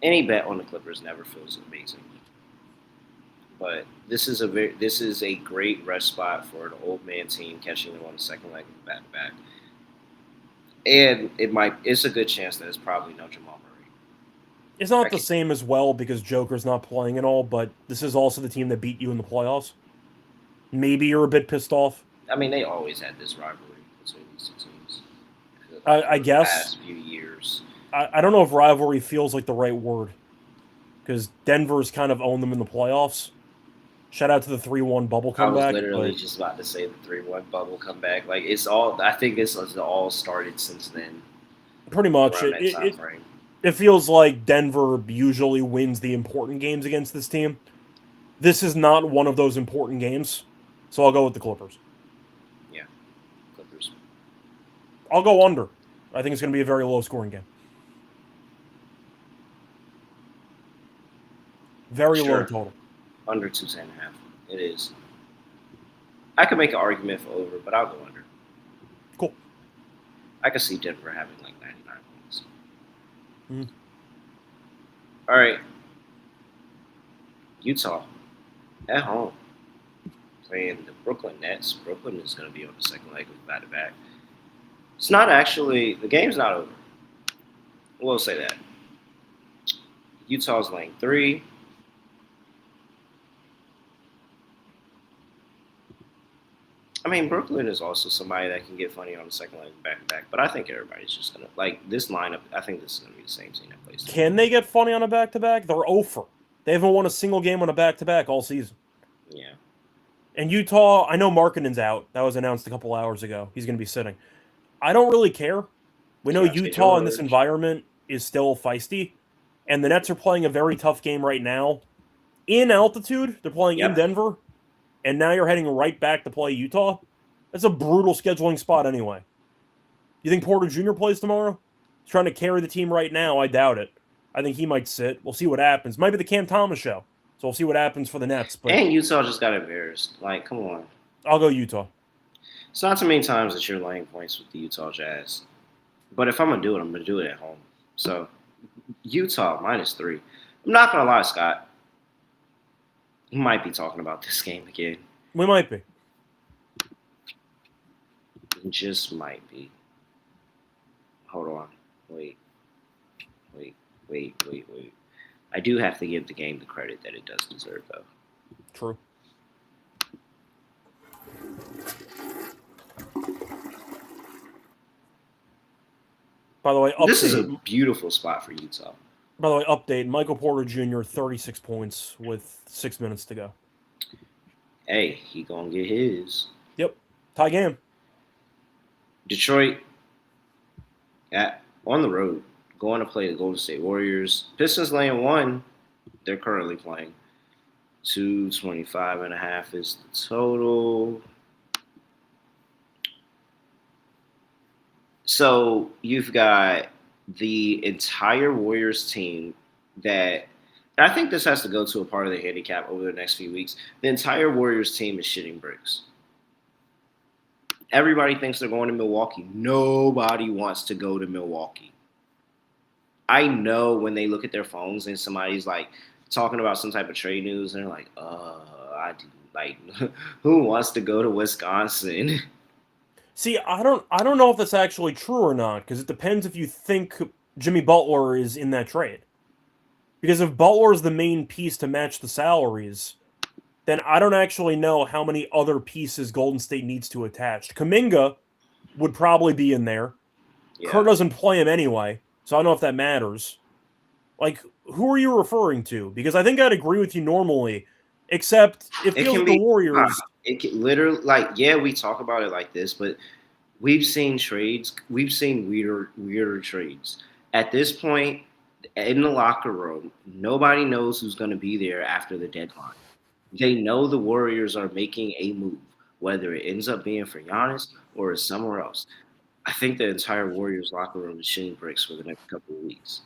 any bet on the Clippers never feels amazing. But this is a great rest spot for an old man team catching them on the second leg of back to back, and it's a good chance that it's probably no Jamal Murray. It's not the same as well because Joker's not playing and all, but this is also the team that beat you in the playoffs. Maybe you're a bit pissed off. I mean, they always had this rivalry between these two teams. I guess. The past few years. I don't know if rivalry feels like the right word because Denver's kind of owned them in the playoffs. Shout out to the 3-1 bubble comeback. I was literally just about to say the 3-1 bubble comeback. Like, it's all. I think this has all started since then. Pretty much. It feels like Denver usually wins the important games against this team. This is not one of those important games, so I'll go with the Clippers. Yeah, Clippers. I'll go under. I think it's going to be a very low-scoring game. Very low total. Under 210.5. It is. I could make an argument for over, but I'll go under. Cool. I could see Denver having like 99 points. All right. Utah at home playing the Brooklyn Nets. Brooklyn is going to be on the second leg of back-to-back. It's not actually – the game's not over. We'll say that. Utah's laying 3. I mean, Brooklyn is also somebody that can get funny on the second leg back-to-back, but I think everybody's just going to – like, this lineup, I think this is going to be the same team that plays. Can they get funny on a back-to-back? They're 0-for. They haven't won a single game on a back-to-back all season. Yeah. And Utah, I know Markkanen's out. That was announced a couple hours ago. He's going to be sitting. I don't really care. We know Utah in this environment is still feisty, and the Nets are playing a very tough game right now. In altitude, they're playing in Denver, and now you're heading right back to play Utah. That's a brutal scheduling spot anyway. You think Porter Jr. plays tomorrow? He's trying to carry the team right now. I doubt it. I think he might sit. We'll see what happens. Might be the Cam Thomas show. So we'll see what happens for the Nets. But and Utah just got embarrassed. Like, come on. I'll go Utah. It's not too many times that you're laying points with the Utah Jazz. But if I'm going to do it, I'm going to do it at home. So, Utah -3. I'm not going to lie, Scott. We might be talking about this game again. We might be. Just might be. Hold on. Wait. I do have to give the game the credit that it does deserve, though. True. By the way, update. This is a beautiful spot for Utah. By the way, update. Michael Porter Jr., 36 points with 6 minutes to go. Hey, he gonna get his. Yep. Tie game. Detroit on the road, going to play the Golden State Warriors. Pistons laying 1. They're currently playing. 225.5 is the total. So you've got the entire Warriors team that – I think this has to go to a part of the handicap over the next few weeks. The entire Warriors team is shitting bricks. Everybody thinks they're going to Milwaukee. Nobody wants to go to Milwaukee. I know when they look at their phones and somebody's like talking about some type of trade news, and they're like, I do. Like, who wants to go to Wisconsin? See, I don't know if that's actually true or not, because it depends if you think Jimmy Butler is in that trade. Because if Butler is the main piece to match the salaries, then I don't actually know how many other pieces Golden State needs to attach. Kuminga would probably be in there. Yeah. Kerr doesn't play him anyway, so I don't know if that matters. Like, who are you referring to? Because I think I'd agree with you normally, except it feels like the Warriors. It can literally, like, yeah, we talk about it like this, but we've seen trades. We've seen weirder trades. At this point, in the locker room, nobody knows who's going to be there after the deadline. They know the Warriors are making a move, whether it ends up being for Giannis or it's somewhere else. I think the entire Warriors locker room is shitting bricks for the next couple of weeks.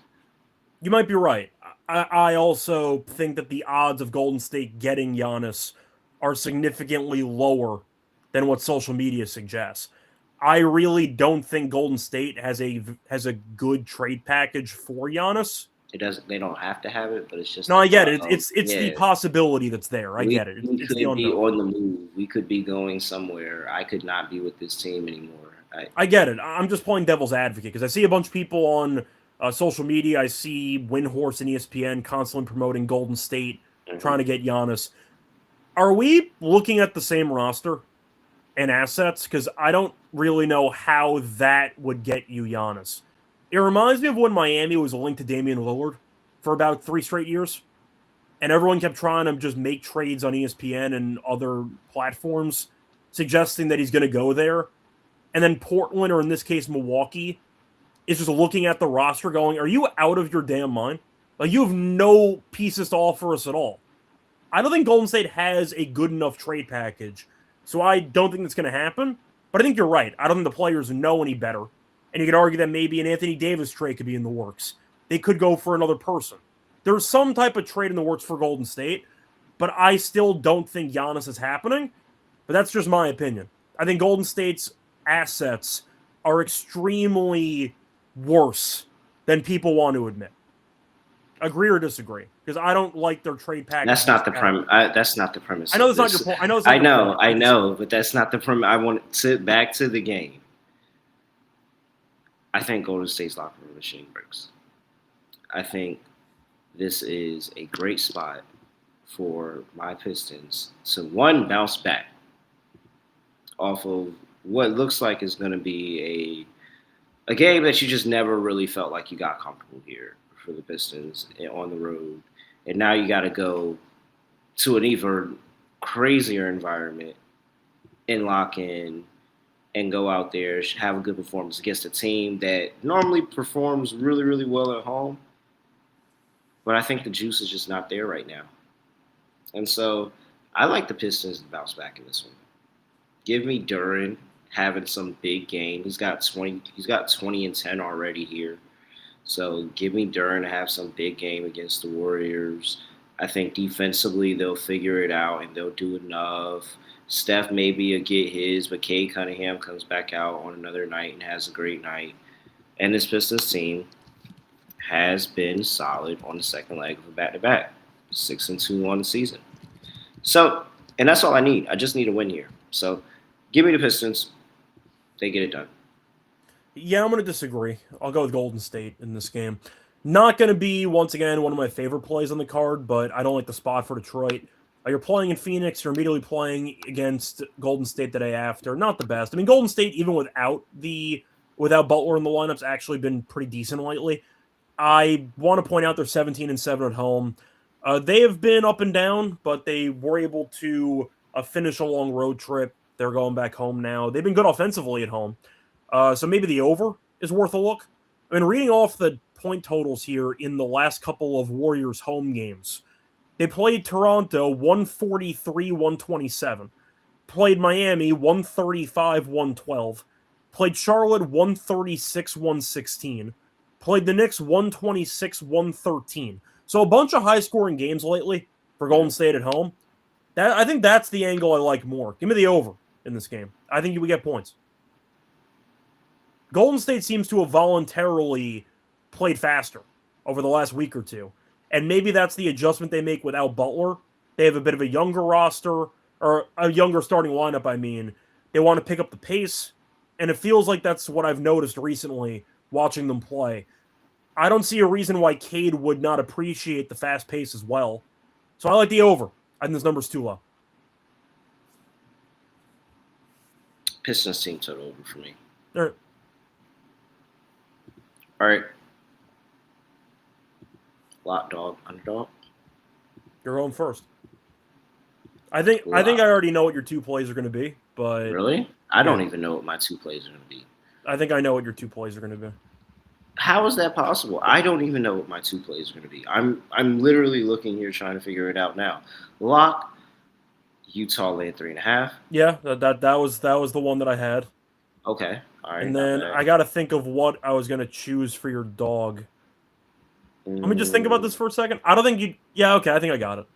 You might be right. I also think that the odds of Golden State getting Giannis are significantly lower than what social media suggests. I really don't think Golden State has a good trade package for Giannis. It doesn't. They don't have to have it, but it's just No, the I get thought it. of, It's the possibility that's there. I get it. We It's the could be unknown. on the move. We could be going somewhere. I could not be with this team anymore. I get it. I'm just playing devil's advocate because I see a bunch of people on social media. I see Windhorse and ESPN constantly promoting Golden State, trying to get Giannis. Are we looking at the same roster and assets? Because I don't really know how that would get you Giannis. It reminds me of when Miami was linked to Damian Lillard for about 3 straight years, and everyone kept trying to just make trades on ESPN and other platforms, suggesting that he's going to go there. And then Portland, or in this case Milwaukee, is just looking at the roster going, are you out of your damn mind? Like, you have no pieces to offer us at all. I don't think Golden State has a good enough trade package, so I don't think that's going to happen. But I think you're right. I don't think the players know any better. And you could argue that maybe an Anthony Davis trade could be in the works. They could go for another person. There's some type of trade in the works for Golden State, but I still don't think Giannis is happening. But that's just my opinion. I think Golden State's assets are extremely worse than people want to admit. Agree or disagree? Because I don't like their trade package. That's not the premise. That's not the premise. I know that's not your point. I know, but that's not the premise. I want to back to the game. I think Golden State's locker room machine breaks. I think this is a great spot for my Pistons to, one, bounce back off of what looks like is going to be a game that you just never really felt like you got comfortable here for the Pistons on the road. And now you got to go to an even crazier environment and lock in and go out there, have a good performance against a team that normally performs really, really well at home. But I think the juice is just not there right now. And so I like the Pistons to bounce back in this one. Give me Duren having some big game. He's got 20 and 10 already here. So give me Duren to have some big game against the Warriors. I think defensively they'll figure it out and they'll do enough. Steph maybe will get his, but Cade Cunningham comes back out on another night and has a great night. And this Pistons team has been solid on the second leg of a back-to-back. 6-2 on the season. So, and that's all I need. I just need a win here. So give me the Pistons. They get it done. Yeah, I'm going to disagree. I'll go with Golden State in this game. Not going to be, once again, one of my favorite plays on the card, but I don't like the spot for Detroit. You're playing in Phoenix. You're immediately playing against Golden State the day after. Not the best. I mean, Golden State, even without Butler in the lineup's actually been pretty decent lately. I want to point out they're 17-7 at home. They have been up and down, but they were able to finish a long road trip. They're going back home now. They've been good offensively at home. So maybe the over is worth a look. I mean, reading off the point totals here in the last couple of Warriors home games, they played Toronto 143-127, played Miami 135-112, played Charlotte 136-116, played the Knicks 126-113. So a bunch of high-scoring games lately for Golden State at home. I think that's the angle I like more. Give me the over in this game. I think we get points. Golden State seems to have voluntarily played faster over the last week or two. And maybe that's the adjustment they make without Butler. They have a bit of a younger roster, or a younger starting lineup, I mean. They want to pick up the pace, and it feels like that's what I've noticed recently watching them play. I don't see a reason why Cade would not appreciate the fast pace as well. So I like the over. I think this number's too low. Pistons team total over for me. All right. Lock dog, underdog. You're going first. I think I already know what your two plays are going to be, but really, I don't even know what my two plays are going to be. I think I know what your two plays are going to be. How is that possible? I don't even know what my two plays are going to be. I'm literally looking here trying to figure it out now. Lock, Utah laying 3.5. Yeah, that was the one that I had. Okay, all right. And then I got to think of what I was going to choose for your dog. Let me just think about this for a second. I don't think you. Yeah, okay, I think I got it.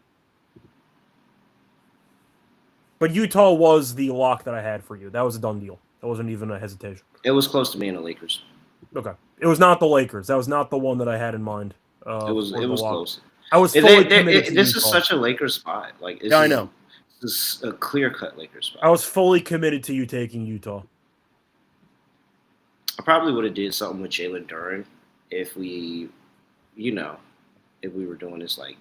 But Utah was the lock that I had for you. That was a done deal. That wasn't even a hesitation. It was close to being the Lakers. Okay, it was not the Lakers. That was not the one that I had in mind. It was close. I was fully committed to This Utah. is such a Lakers spot. Like, I know. This is a clear-cut Lakers spot. I was fully committed to you taking Utah. I probably would have did something with Jalen Duren if we, if we were doing this like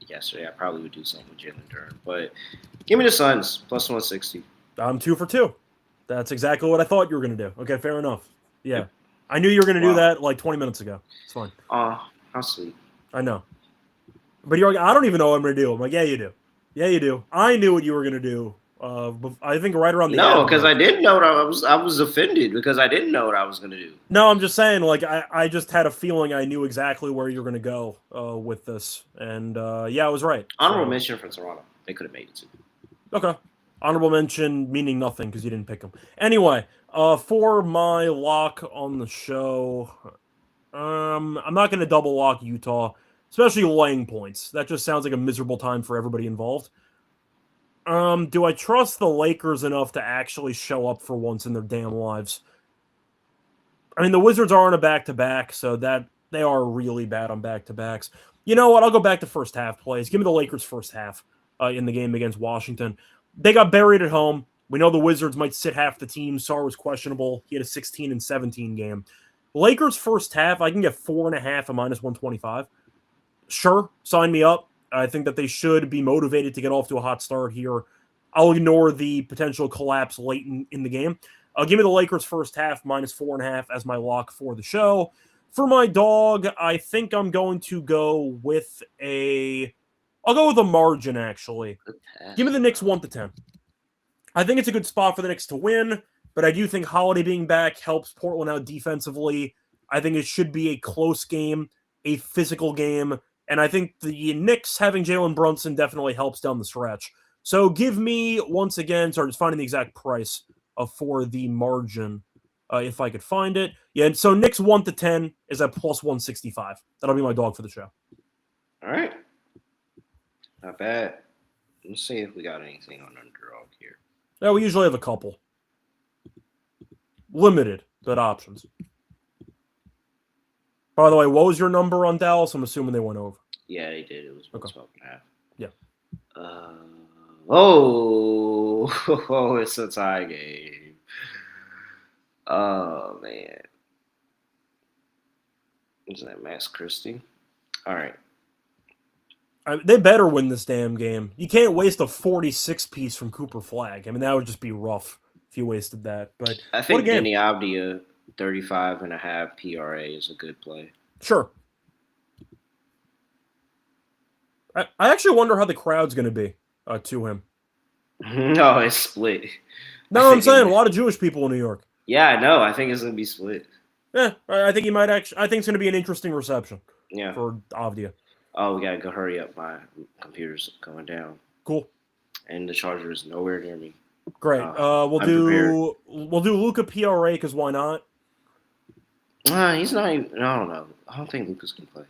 yesterday. I probably would do something with Jalen Duren. But give me the Suns plus 160. I'm 2 for 2. That's exactly what I thought you were going to do. Okay, fair enough. Yeah. Yep. I knew you were going to do that like 20 minutes ago. It's fine. How sweet. I know. But you're like, I don't even know what I'm going to do. I'm like, yeah, you do. Yeah, you do. I knew what you were going to do. I think right around the No, because I didn't know what I was offended because I didn't know what I was going to do. No, I'm just saying, like, I just had a feeling I knew exactly where you're going to go with this. And, yeah, I was right. Honorable mention for Toronto. They could have made it too. Okay. Honorable mention meaning nothing because you didn't pick them. Anyway, for my lock on the show, I'm not going to double lock Utah, especially laying points. That just sounds like a miserable time for everybody involved. Do I trust the Lakers enough to actually show up for once in their damn lives? I mean, the Wizards are on a back-to-back, so that they are really bad on back-to-backs. You know what? I'll go back to first half plays. Give me the Lakers first half in the game against Washington. They got buried at home. We know the Wizards might sit half the team. Sarr was questionable. He had a 16 and 17 game. Lakers first half, I can get 4.5 at -125. Sure, sign me up. I think that they should be motivated to get off to a hot start here. I'll ignore the potential collapse late in the game. Give me the Lakers first half, -4.5 as my lock for the show. For my dog, I think I'm going to go with I'll go with a margin, actually. Give me the Knicks 1-10. I think it's a good spot for the Knicks to win, but I do think Holiday being back helps Portland out defensively. I think it should be a close game, a physical game, and I think the Knicks having Jalen Brunson definitely helps down the stretch. So give me, once again, sorry, just finding the exact price for the margin, if I could find it. Yeah, and so Knicks 1-10 is at +165. That'll be my dog for the show. All right. Not bad. Let's see if we got anything on Underdog here. Yeah, we usually have a couple. Limited, but options. By the way, what was your number on Dallas? I'm assuming they went over. Yeah, they did. It was 12.5. Yeah. It's a tie game. Oh, man. Is that Max Christie? All right. They better win this damn game. You can't waste a 46 piece from Cooper Flag. I mean, that would just be rough if you wasted that. But I think Denny Avdia 35.5 PRA is a good play. Sure. I actually wonder how the crowd's going to be to him. No, it's split. No, I'm saying a lot of Jewish people in New York. Yeah, I know. I think it's going to be split. Yeah, I think he might actually. I think it's going to be an interesting reception. Yeah. For Avdia. Oh, we gotta go hurry up. My computer's going down. Cool. And the charger is nowhere near me. Great. We'll do Luka PRA because why not? He's not even. I don't know. I don't think Luka's gonna play.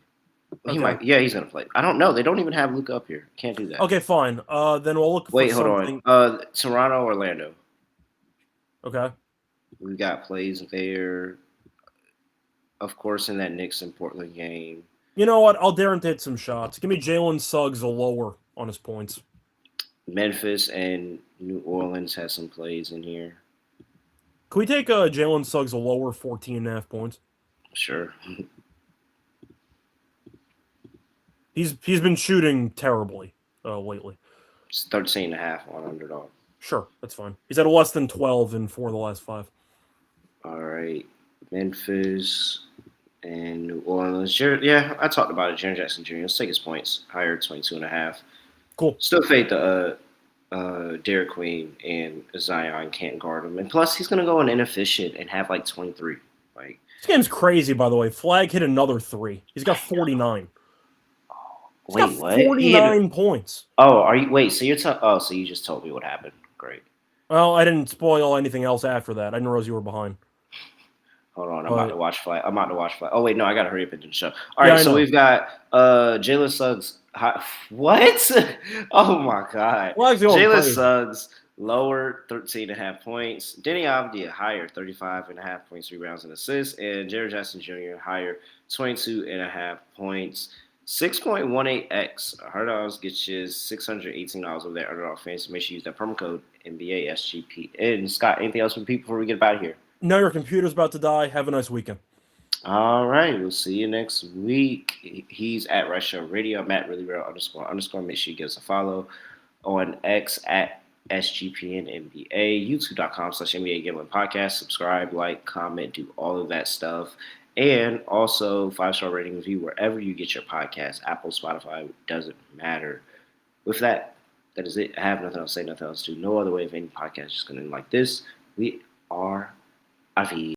He Okay. might. Yeah, he's gonna play. I don't know. They don't even have Luka up here. Can't do that. Okay, fine. Then we'll look. Wait, for hold something. on. Toronto, Orlando. Okay. We got plays there. Of course, in that Knicks and Portland game. You know what? I'll dare him to hit some shots. Give me Jalen Suggs a lower on his points. Memphis and New Orleans has some plays in here. Can we take Jalen Suggs a lower 14.5 points? Sure. He's been shooting terribly lately. It's 13.5 on Underdog. Sure, that's fine. He's at less than 12 in 4 of the last 5. All right. Memphis and New Orleans. Yeah, I talked about it. Jaren Jackson Jr. Let's take his points. Higher 22.5. Cool. Still fade the Derek Queen and Zion can't guard him. And plus, he's going to go inefficient and have like 23. Like, this game's crazy, by the way. Flag hit another 3. He's got 49. He's got 49 points. Oh, are you? Wait, so you're so you just told me what happened. Great. Well, I didn't spoil anything else after that. I didn't realize you were behind. Hold on, I'm about But to watch Flight. Oh wait, no, I gotta hurry up and do the show. All Yeah, right, I so know. we've got Jalen Suggs. What? Oh my God, Flags going Jalen crazy. Suggs lower 13.5 points. Denny Avdia higher 35.5 points, rebounds, and assists, and Jared Jackson Jr. higher 22.5 points. 6.18x. $100 gets you $618 over there. Underdog Fantasy. Make sure you use that promo code NBA SGPN. Scott, anything else from people before we get out of here? Now your computer's about to die. Have a nice weekend. All right, we'll see you next week. He's at Russia Radio. Matt really real __. Make sure you give us a follow on X at SGPN NBA, YouTube.com/NBA Gambling Podcast. Subscribe, like, comment, do all of that stuff. And also 5-star rating review wherever you get your podcast. Apple, Spotify, doesn't matter. With that, that is it. I have nothing else to say, nothing else to do. No other way of any podcast just going to end like this. We are Avi.